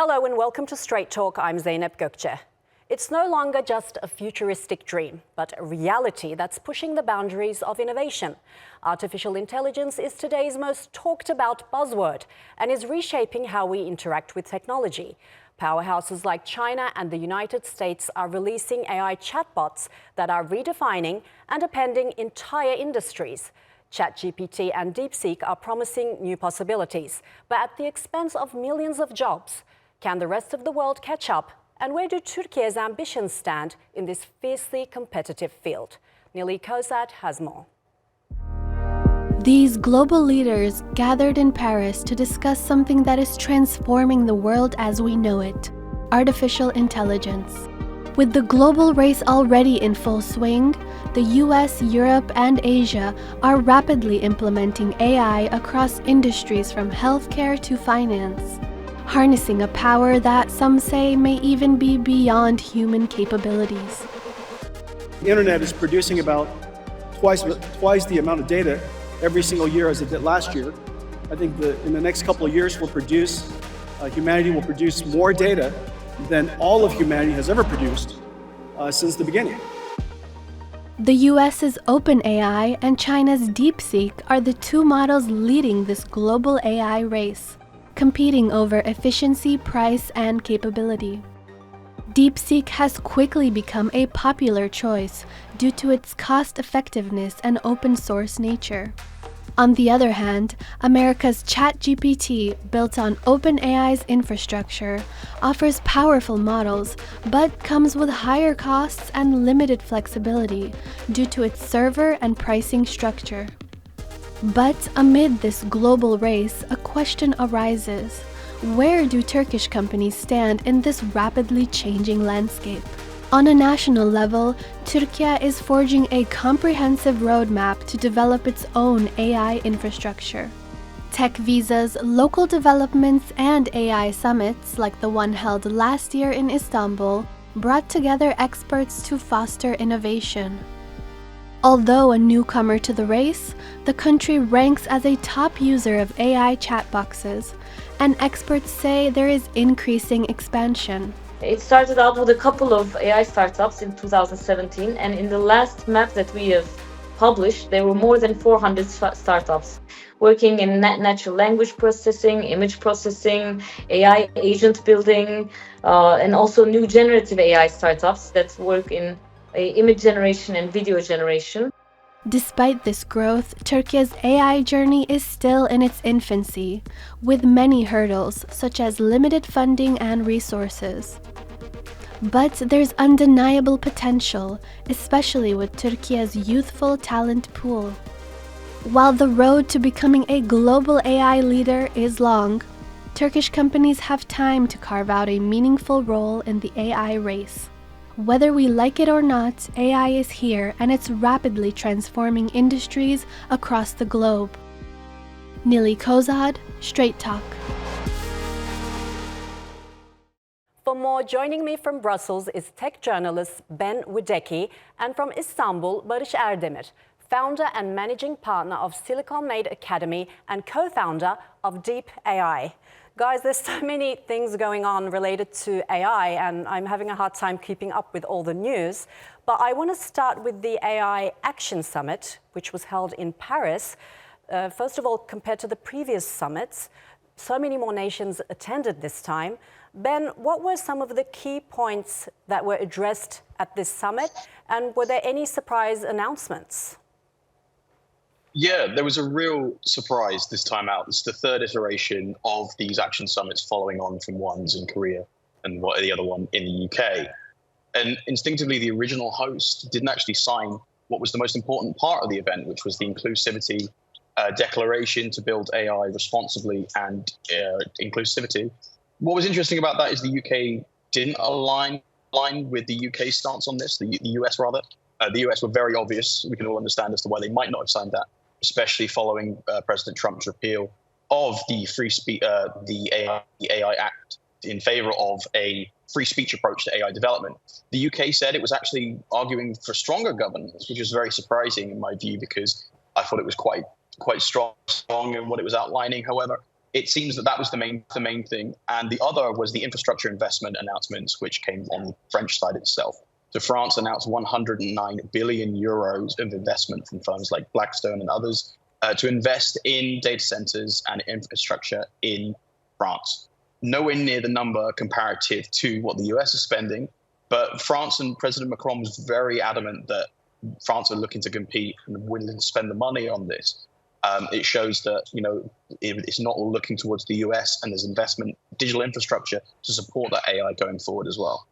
Hello and welcome to Straight Talk. I'm Zeynep Gökçe. It's no longer just a futuristic dream, but a reality that's pushing the boundaries of innovation. Artificial intelligence is today's most talked about buzzword and is reshaping how we interact with technology. Powerhouses like China and the United States are releasing AI chatbots that are redefining and upending entire industries. ChatGPT and DeepSeek are promising new possibilities, but at the expense of millions of jobs. Can the rest of the world catch up? And where do Türkiye's ambitions stand in this fiercely competitive field? Halil Aksu has more. These global leaders gathered in Paris to discuss something that is transforming the world as we know it: artificial intelligence. With the global race already in full swing, the US, Europe, and Asia are rapidly implementing AI across industries from healthcare to finance, harnessing a power that some say may even be beyond human capabilities. The internet is producing about twice the amount of data every single year as it did last year. I think that in the next couple of years humanity will produce more data than all of humanity has ever produced since the beginning. The US's OpenAI and China's DeepSeek are the two models leading this global AI race, competing over efficiency, price, and capability. DeepSeek has quickly become a popular choice due to its cost-effectiveness and open-source nature. On the other hand, America's ChatGPT, built on OpenAI's infrastructure, offers powerful models, but comes with higher costs and limited flexibility due to its server and pricing structure. But amid this global race, a question arises: where do Turkish companies stand in this rapidly changing landscape? On a national level, Türkiye is forging a comprehensive roadmap to develop its own AI infrastructure. Tech visas, local developments, and AI summits, like the one held last year in Istanbul, brought together experts to foster innovation. Although a newcomer to the race, the country ranks as a top user of AI chatboxes, and experts say there is increasing expansion. It started out with a couple of AI startups in 2017, and in the last map that we have published, there were more than 400 startups working in natural language processing, image processing, AI agent building, and also new generative AI startups that work in image generation and video generation. Despite this growth, Turkiye's AI journey is still in its infancy, with many hurdles, such as limited funding and resources. But there's undeniable potential, especially with Turkiye's youthful talent pool. While the road to becoming a global AI leader is long, Turkish companies have time to carve out a meaningful role in the AI race. Whether we like it or not, AI is here and it's rapidly transforming industries across the globe. Halil Aksu, Straight Talk. For more, joining me from Brussels is tech journalist Ben Wodecki, and from Istanbul, Baris Erdemir, founder and managing partner of Siliconmade Academy and co-founder of Deep AI. Guys, there's so many things going on related to AI, and I'm having a hard time keeping up with all the news. But I want to start with the AI Action Summit, which was held in Paris. First of all, compared to the previous summits, so many more nations attended this time. Ben, what were some of the key points that were addressed at this summit, and were there any surprise announcements? Yeah, there was a real surprise this time out. It's the third iteration of these action summits following on from ones in Korea and the other one in the UK. And instinctively, the original host didn't actually sign what was the most important part of the event, which was the inclusivity declaration to build AI responsibly and inclusivity. What was interesting about that is the UK didn't align with the UK stance on this, the US rather. The US were very obvious. We can all understand as to why they might not have signed that, especially following President Trump's repeal of the AI Act in favor of a free speech approach to AI development. The UK said it was actually arguing for stronger governance, which was very surprising in my view, because I thought it was quite strong in what it was outlining. However, it seems that was the main thing. And the other was the infrastructure investment announcements, which came on the French side itself. So France announced 109 billion euros of investment from firms like Blackstone and others to invest in data centers and infrastructure in France. Nowhere near the number comparative to what the US is spending, but France and President Macron was very adamant that France are looking to compete and willing to spend the money on this. It shows that, it's not all looking towards the US, and there's investment, digital infrastructure to support that AI going forward as well.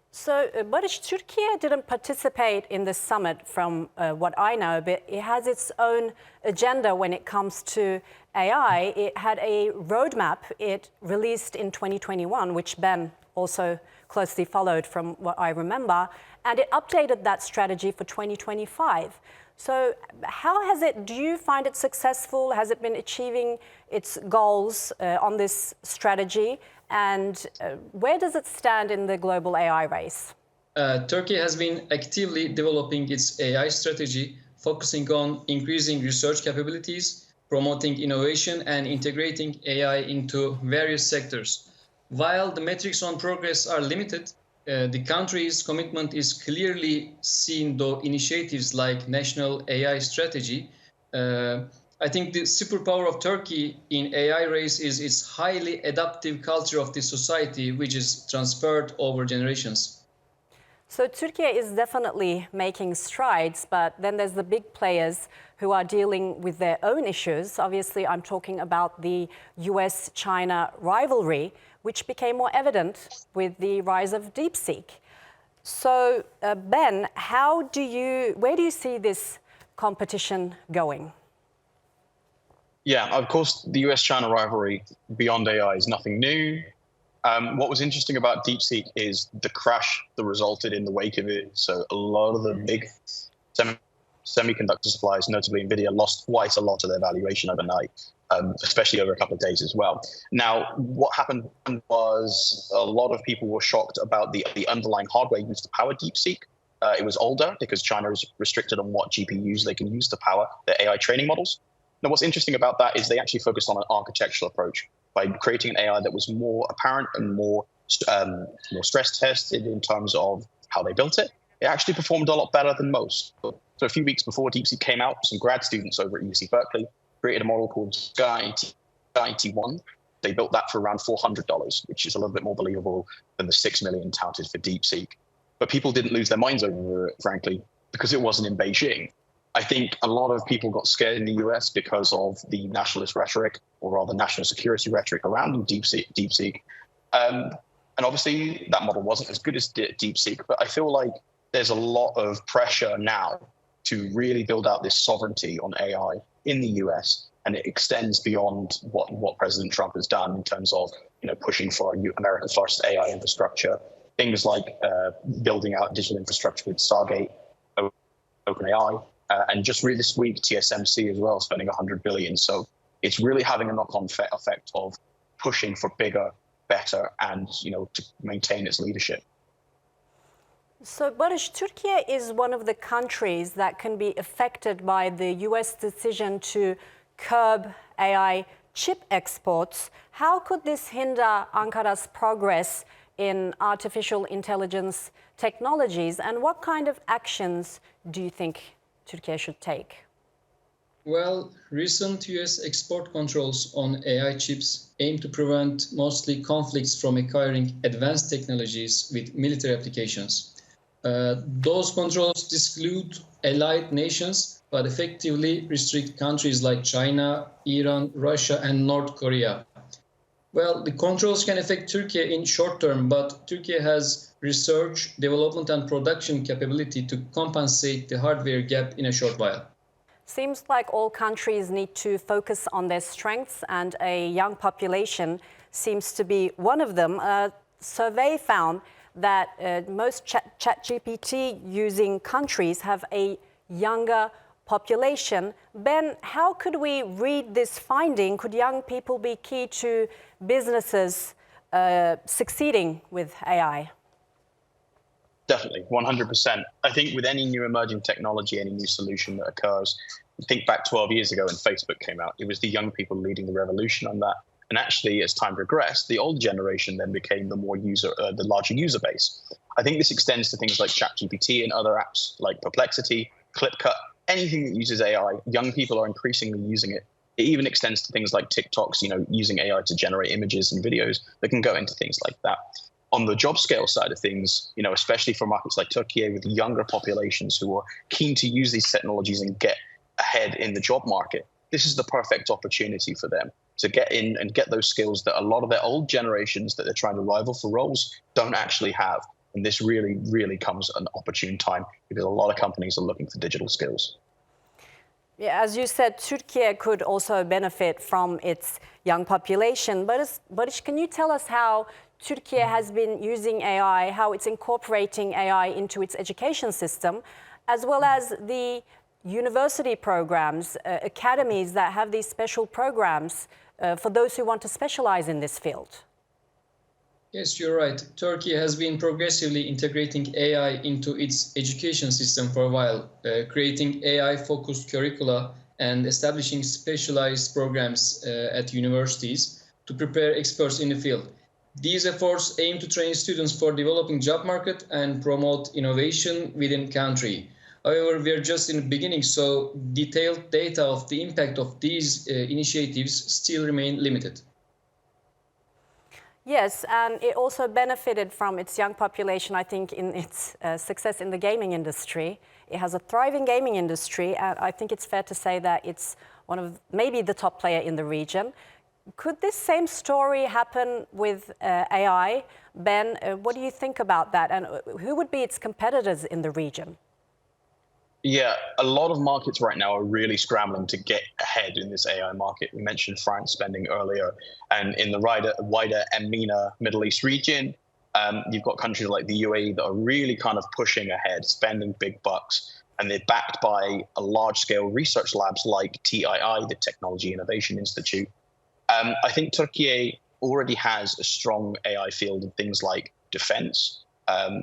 So, Baris, Turkey didn't participate in the summit from what I know, but it has its own agenda when it comes to AI. It had a roadmap it released in 2021, which Ben also closely followed from what I remember, and it updated that strategy for 2025. So do you find it successful? Has it been achieving its goals on this strategy? And where does it stand in the global AI race? Turkey has been actively developing its AI strategy, focusing on increasing research capabilities, promoting innovation, and integrating AI into various sectors. While the metrics on progress are limited, the country's commitment is clearly seen through initiatives like National AI Strategy. I think the superpower of Turkey in AI race is its highly adaptive culture of the society, which is transferred over generations. So Turkey is definitely making strides, but then there's the big players who are dealing with their own issues. Obviously, I'm talking about the US-China rivalry, which became more evident with the rise of DeepSeek. So, Ben, where do you see this competition going? Yeah, of course, the US-China rivalry beyond AI is nothing new. What was interesting about DeepSeek is the crash that resulted in the wake of it. So a lot of the big semiconductor suppliers, notably NVIDIA, lost quite a lot of their valuation overnight, especially over a couple of days as well. Now, what happened was a lot of people were shocked about the underlying hardware used to power DeepSeek. It was older because China is restricted on what GPUs they can use to power their AI training models. Now, what's interesting about that is they actually focused on an architectural approach by creating an AI that was more apparent and more stress tested in terms of how they built it. It actually performed a lot better than most. So a few weeks before DeepSeek came out, some grad students over at UC Berkeley created a model called Sky T1. They built that for around $400, which is a little bit more believable than the $6 million touted for DeepSeek. But people didn't lose their minds over it, frankly, because it wasn't in Beijing. I think a lot of people got scared in the US because of the nationalist rhetoric, or rather national security rhetoric around DeepSeek. And obviously that model wasn't as good as DeepSeek, but I feel like there's a lot of pressure now to really build out this sovereignty on AI in the US, and it extends beyond what President Trump has done in terms of pushing for America's first AI infrastructure, things like building out digital infrastructure with Stargate, OpenAI, and just really this week TSMC as well, spending $100 billion. So it's really having a knock-on effect of pushing for bigger, better, and to maintain its leadership. So, Baris, Turkey is one of the countries that can be affected by the US decision to curb AI chip exports. How could this hinder Ankara's progress in artificial intelligence technologies, and what kind of actions do you think Turkey should take? Well, recent US export controls on AI chips aim to prevent mostly conflicts from acquiring advanced technologies with military applications. Those controls exclude allied nations, but effectively restrict countries like China, Iran, Russia, and North Korea. Well, the controls can affect Turkey in short term, but Turkey has research, development, and production capability to compensate the hardware gap in a short while. Seems like all countries need to focus on their strengths, and a young population seems to be one of them. A survey found that most ChatGPT using countries have a younger population. Ben, how could we read this finding? Could young people be key to businesses succeeding with AI? Definitely, 100%. I think with any new emerging technology, any new solution that occurs, think back 12 years ago when Facebook came out, it was the young people leading the revolution on that. And actually, as time progressed, the old generation then became the larger user base. I think this extends to things like ChatGPT and other apps like Perplexity, ClipCut, anything that uses AI. Young people are increasingly using it. It even extends to things like TikToks, using AI to generate images and videos that can go into things like that. On the job scale side of things, especially for markets like Türkiye with younger populations who are keen to use these technologies and get ahead in the job market, this is the perfect opportunity for them to get in and get those skills that a lot of their old generations that they're trying to rival for roles don't actually have. And this really, really comes at an opportune time because a lot of companies are looking for digital skills. Yeah, as you said, Türkiye could also benefit from its young population. But can you tell us how Türkiye has been using AI, how it's incorporating AI into its education system, as well as the university programs, academies that have these special programs for those who want to specialize in this field? Yes, you're right. Turkey has been progressively integrating AI into its education system for a while, creating AI-focused curricula and establishing specialized programs at universities to prepare experts in the field. These efforts aim to train students for developing job market and promote innovation within country. However, we are just in the beginning, so detailed data of the impact of these initiatives still remain limited. Yes, and it also benefited from its young population, I think, in its success in the gaming industry. It has a thriving gaming industry, and I think it's fair to say that it's one of maybe the top player in the region. Could this same story happen with AI? Ben, what do you think about that? And who would be its competitors in the region? Yeah, a lot of markets right now are really scrambling to get ahead in this AI market. We mentioned France spending earlier, and in the wider MENA Middle East region, you've got countries like the UAE that are really kind of pushing ahead, spending big bucks, and they're backed by a large-scale research labs like TII, the Technology Innovation Institute. I think Türkiye already has a strong AI field in things like defense,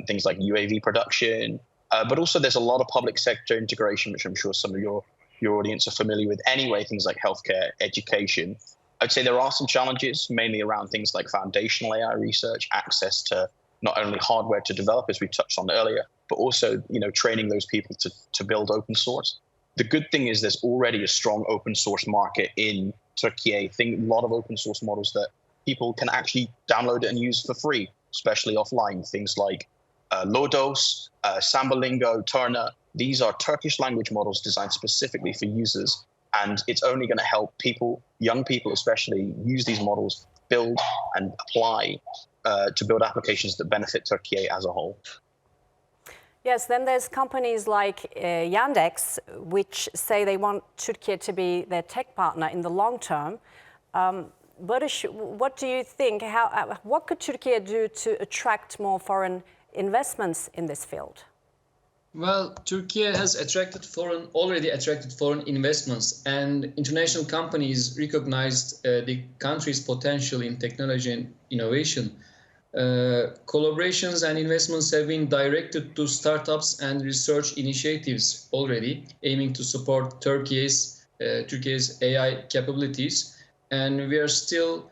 things like UAV production, but also there's a lot of public sector integration, which I'm sure some of your audience are familiar with anyway, things like healthcare, education. I'd say there are some challenges, mainly around things like foundational AI research, access to not only hardware to develop, as we touched on earlier, but also training those people to build open source. The good thing is there's already a strong open source market in Türkiye. A lot of open source models that people can actually download and use for free, especially offline. Things like Lodos, Sambalingo, Turner. These are Turkish language models designed specifically for users. And it's only going to help people, young people especially, use these models, build and apply to build applications that benefit Türkiye as a whole. Yes, then there's companies like Yandex, which say they want Türkiye to be their tech partner in the long term. Baris, what do you think? What could Türkiye do to attract more foreign investments in this field? Well, Türkiye has already attracted foreign investments, and international companies recognized the country's potential in technology and innovation. Collaborations and investments have been directed to startups and research initiatives already, aiming to support Türkiye's AI capabilities. And we are still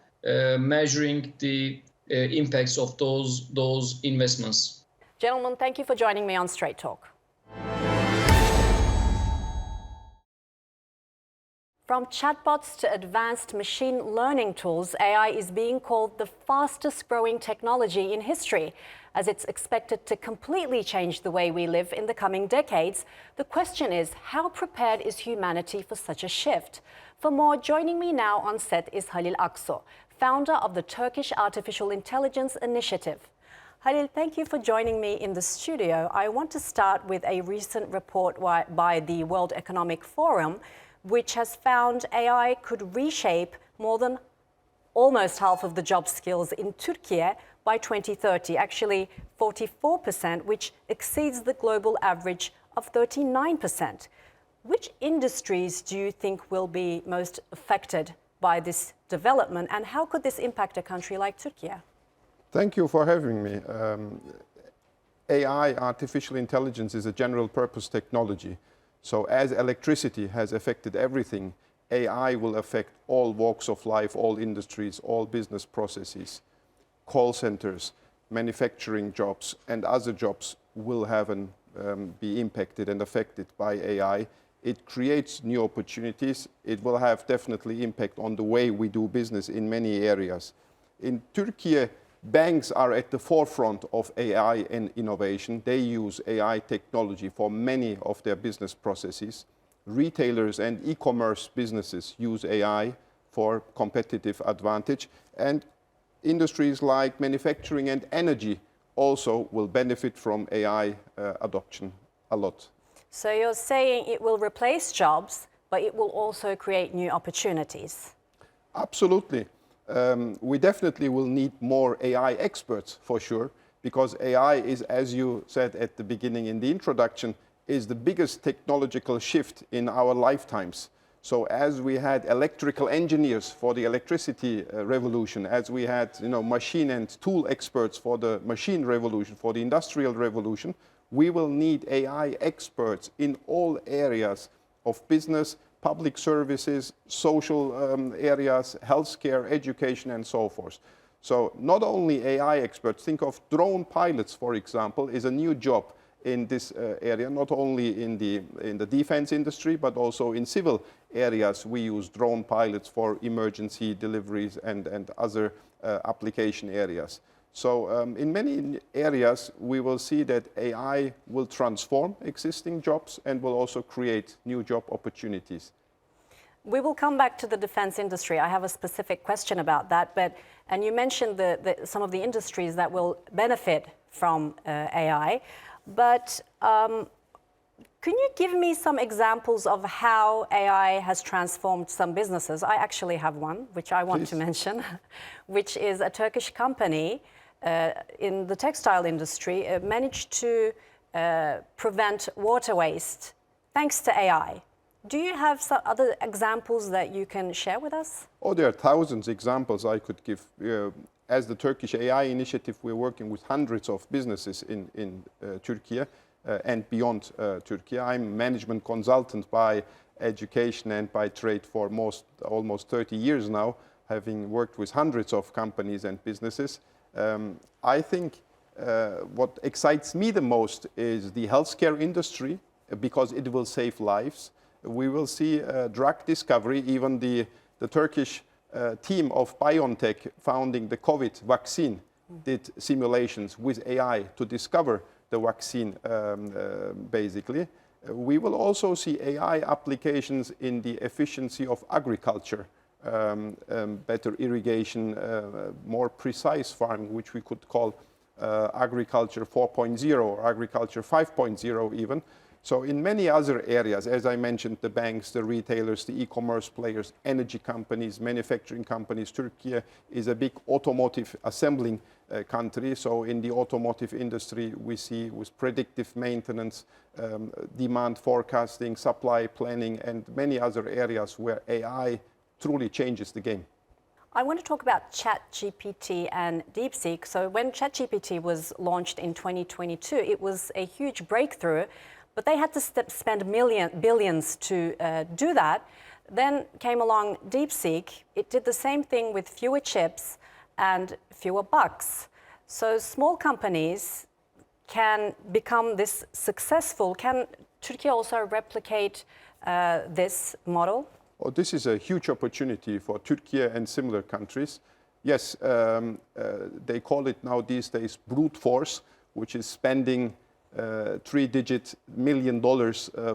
measuring the impacts of those investments. Gentlemen, thank you for joining me on Straight Talk. From chatbots to advanced machine learning tools, AI is being called the fastest growing technology in history. As it's expected to completely change the way we live in the coming decades, the question is, how prepared is humanity for such a shift? For more, joining me now on set is Halil Aksu, founder of the Turkish Artificial Intelligence Initiative. Halil, thank you for joining me in the studio. I want to start with a recent report by the World Economic Forum, which has found AI could reshape more than almost half of the job skills in Türkiye by 2030, actually 44%, which exceeds the global average of 39%. Which industries do you think will be most affected by this development, and how could this impact a country like Türkiye? Thank you for having me. AI, artificial intelligence, is a general purpose technology. So as electricity has affected everything, AI will affect all walks of life, all industries, all business processes. Call centers, manufacturing jobs, and other jobs will be impacted and affected by AI. It creates new opportunities. It will have definitely impact on the way we do business in many areas. In Turkey, banks are at the forefront of AI and innovation. They use AI technology for many of their business processes. Retailers and e-commerce businesses use AI for competitive advantage. And industries like manufacturing and energy also will benefit from AI adoption a lot. So you're saying it will replace jobs, but it will also create new opportunities. Absolutely. We definitely will need more AI experts for sure, because AI is, as you said at the beginning in the introduction, is the biggest technological shift in our lifetimes. So as we had electrical engineers for the electricity revolution, as we had machine and tool experts for the machine revolution, for the industrial revolution, we will need AI experts in all areas of business, public services, social areas, healthcare, education, and so forth. So not only AI experts, think of drone pilots, for example, is a new job in this area, not only in the defense industry, but also in civil areas. We use drone pilots for emergency deliveries and other application areas. So in many areas, we will see that AI will transform existing jobs and will also create new job opportunities. We will come back to the defense industry. I have a specific question about that. And you mentioned some of the industries that will benefit from AI. But can you give me some examples of how AI has transformed some businesses? I actually have one, which I want to mention, which is a Turkish company in the textile industry managed to prevent water waste thanks to AI. Do you have some other examples that you can share with us? Oh, there are thousands of examples I could give. As the Turkish AI initiative, we're working with hundreds of businesses in Turkey and beyond Turkey. I'm a management consultant by education and by trade for almost 30 years now, having worked with hundreds of companies and businesses. I think what excites me the most is the healthcare industry, because it will save lives. We will see drug discovery. Even the Turkish team of BioNTech founding the COVID vaccine did simulations with AI to discover the vaccine, basically. We will also see AI applications in the efficiency of agriculture, better irrigation, more precise farming, which we could call agriculture 4.0 or agriculture 5.0 even. So in many other areas, as I mentioned, the banks, the retailers, the e-commerce players, energy companies, manufacturing companies. Turkey is a big automotive assembling country. So in the automotive industry, we see with predictive maintenance, demand forecasting, supply planning, and many other areas where AI truly changes the game. I want to talk about ChatGPT and DeepSeek. So when ChatGPT was launched in 2022, it was a huge breakthrough. But they had to spend billions to do that. Then came along DeepSeek. It did the same thing with fewer chips and fewer bucks. So small companies can become this successful. Can Turkey also replicate this model? Oh, this is a huge opportunity for Turkey and similar countries. Yes, they call it now these days brute force, which is spending $3-digit million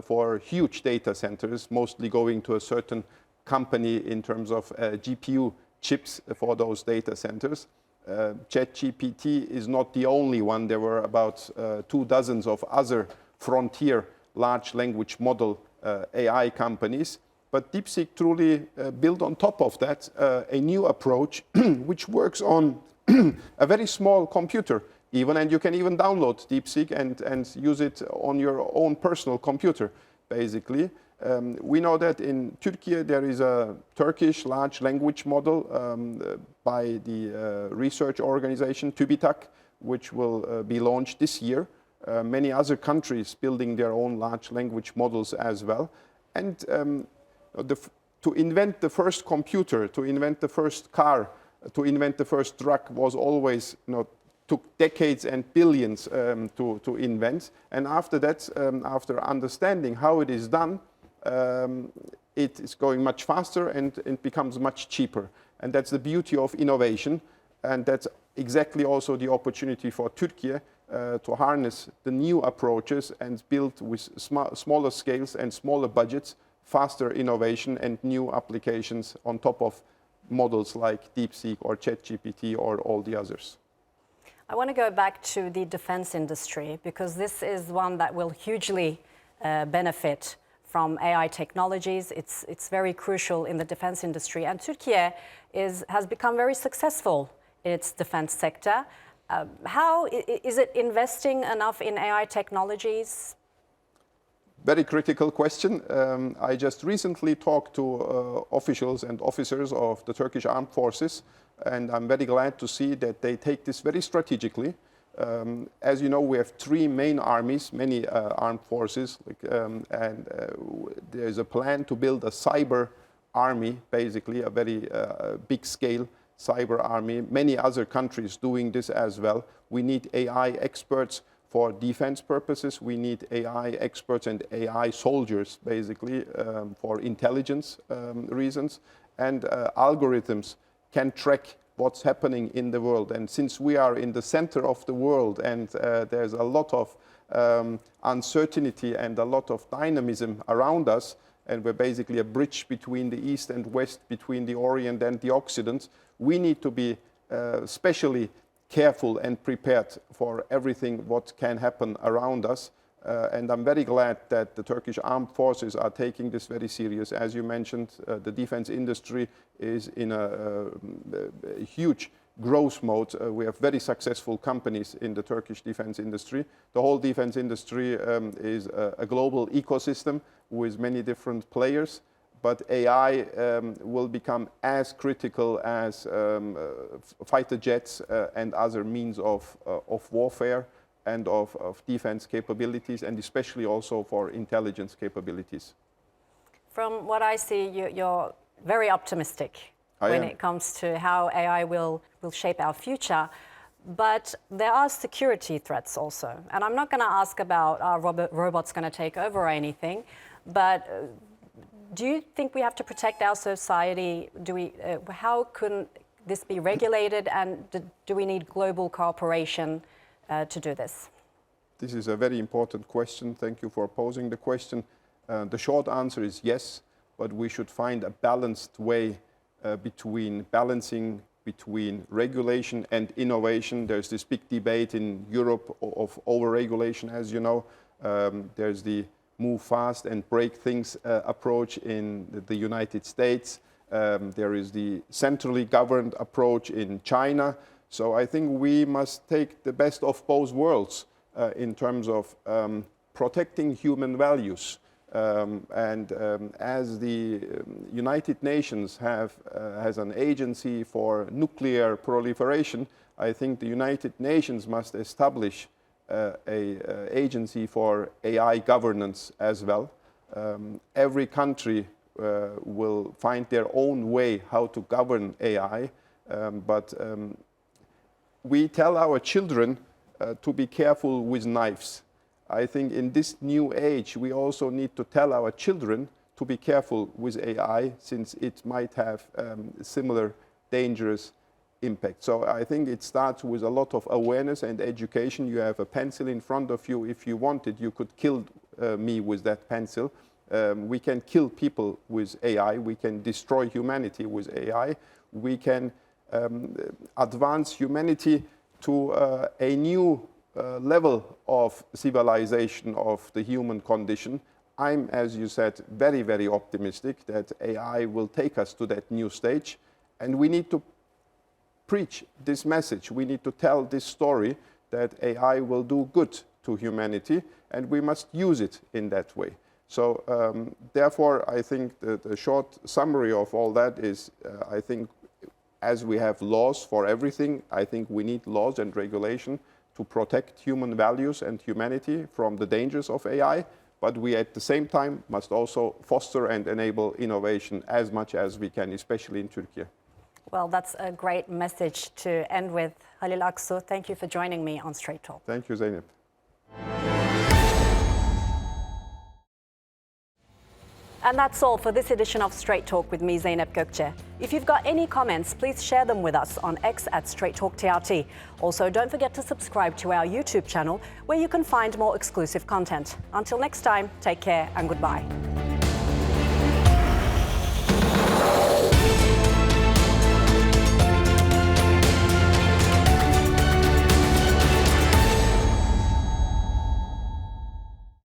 for huge data centers, mostly going to a certain company in terms of GPU chips for those data centers. ChatGPT is not the only one. There were about 24 of other frontier large language model AI companies. But DeepSeek truly built on top of that a new approach which works on a very small computer. And you can even download DeepSeek and use it on your own personal computer, basically. We know that in Turkey there is a Turkish large language model by the research organization TÜBİTAK, which will be launched this year. many other countries building their own large language models as well. And to invent the first computer, to invent the first car, to invent the first drug was always, took decades and billions to invent. And after that, after understanding how it is done, it is going much faster and it becomes much cheaper. And that's the beauty of innovation. And that's exactly also the opportunity for Türkiye to harness the new approaches and build with smaller scales and smaller budgets, faster innovation and new applications on top of models like DeepSeek or ChatGPT or all the others. I want to go back to the defense industry because this is one that will hugely benefit from AI technologies. It's very crucial in the defense industry, and Türkiye has become very successful in its defense sector. How is it investing enough in AI technologies? Very critical question. I just recently talked to officials and officers of the Turkish Armed Forces, and I'm very glad to see that they take this very strategically. As you know, we have three main armies, many armed forces, and there's a plan to build a cyber army, basically a very big scale cyber army. Many other countries doing this as well. We need AI experts for defense purposes. We need AI experts and AI soldiers, basically, for intelligence reasons. And algorithms can track what's happening in the world. And since we are in the center of the world and there's a lot of uncertainty and a lot of dynamism around us, and we're basically a bridge between the East and West, between the Orient and the Occident, we need to be especially careful and prepared for everything what can happen around us. And I'm very glad that the Turkish Armed Forces are taking this very serious. As you mentioned, the defense industry is in a huge growth mode. We have very successful companies in the Turkish defense industry. The whole defense industry is a global ecosystem with many different players. But AI will become as critical as fighter jets and other means of warfare and of defense capabilities, and especially also for intelligence capabilities. From what I see, you're very optimistic when it comes to how AI will shape our future. But there are security threats also. And I'm not going to ask about are robots going to take over or anything, but do you think we have to protect our society? How can this be regulated, and do we need global cooperation to do this? This is a very important question. Thank you for posing the question. The short answer is yes, but we should find a balanced way balancing between regulation and innovation. There's this big debate in Europe of over-regulation, as you know. There's the move fast and break things approach in the United States. There is the centrally governed approach in China. So I think we must take the best of both worlds in terms of protecting human values. As the United Nations has an agency for nuclear proliferation, I think the United Nations must establish an agency for AI governance as well. Every country will find their own way how to govern AI, but we tell our children to be careful with knives. I think in this new age, we also need to tell our children to be careful with AI, since it might have similar dangerous impact. So I think it starts with a lot of awareness and education. You have a pencil in front of you. If you wanted, you could kill me with that pencil. We can kill people with AI. We can destroy humanity with AI. We can advance humanity to a new level of civilization of the human condition. I'm, as you said, very, very optimistic that AI will take us to that new stage. And we need to preach this message. We need to tell this story that AI will do good to humanity, and we must use it in that way. So therefore, I think the short summary of all that is, I think as we have laws for everything, I think we need laws and regulation to protect human values and humanity from the dangers of AI, but we at the same time must also foster and enable innovation as much as we can, especially in Turkey. Well, that's a great message to end with. Halil Aksu, thank you for joining me on Straight Talk. Thank you, Zeynep. And that's all for this edition of Straight Talk with me, Zeynep Gökçe. If you've got any comments, please share them with us on X at Straight Talk TRT. Also, don't forget to subscribe to our YouTube channel, where you can find more exclusive content. Until next time, take care and goodbye.